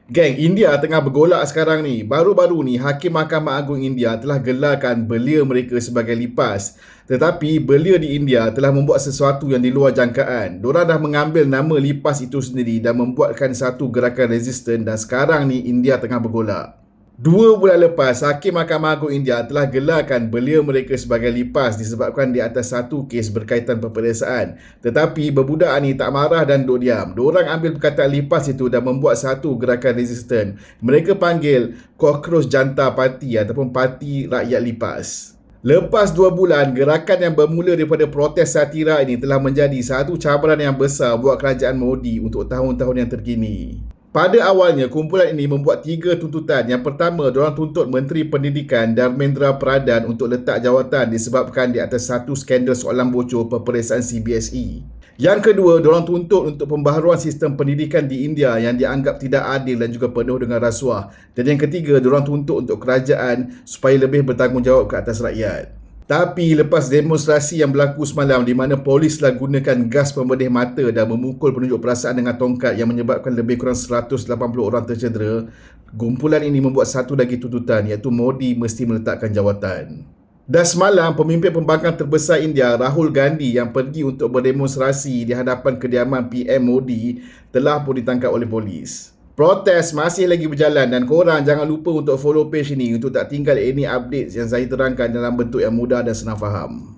Geng, India tengah bergolak sekarang ni. Baru-baru ni, Hakim Mahkamah Agung India telah gelarkan belia mereka sebagai lipas. Tetapi belia di India telah membuat sesuatu yang di luar jangkaan. Diorang dah mengambil nama lipas itu sendiri dan membuatkan satu gerakan resisten dan sekarang ni India tengah bergolak. 2 bulan lepas, Hakim Mahkamah Agung India telah gelarkan belia mereka sebagai lipas disebabkan di atas satu kes berkaitan peperiksaan. Tetapi berbudak ni tak marah dan duduk diam. Diorang ambil perkataan lipas itu dan membuat satu gerakan resisten. Mereka panggil Cockroach Janta Party ataupun Parti Rakyat Lipas. Lepas 2 bulan, gerakan yang bermula daripada protes satira ini telah menjadi satu cabaran yang besar buat kerajaan Modi untuk tahun-tahun yang terkini. Pada awalnya, kumpulan ini membuat 3 tuntutan. Yang pertama, diorang tuntut Menteri Pendidikan Dharmendra Pradhan untuk letak jawatan disebabkan di atas satu skandal soalan bocor peperiksaan CBSE. Yang kedua, diorang tuntut untuk pembaharuan sistem pendidikan di India yang dianggap tidak adil dan juga penuh dengan rasuah. Dan yang ketiga, diorang tuntut untuk kerajaan supaya lebih bertanggungjawab ke atas rakyat. Tapi lepas demonstrasi yang berlaku semalam di mana polis telah gunakan gas pembedih mata dan memukul penunjuk perasaan dengan tongkat yang menyebabkan lebih kurang 180 orang tercedera, kumpulan ini membuat satu lagi tuntutan iaitu Modi mesti meletakkan jawatan. Dan semalam, pemimpin pembangkang terbesar India, Rahul Gandhi yang pergi untuk berdemonstrasi di hadapan kediaman PM Modi telah pun ditangkap oleh polis. Protes masih lagi berjalan dan korang jangan lupa untuk follow page ini untuk tak tinggal any updates yang saya terangkan dalam bentuk yang mudah dan senang faham.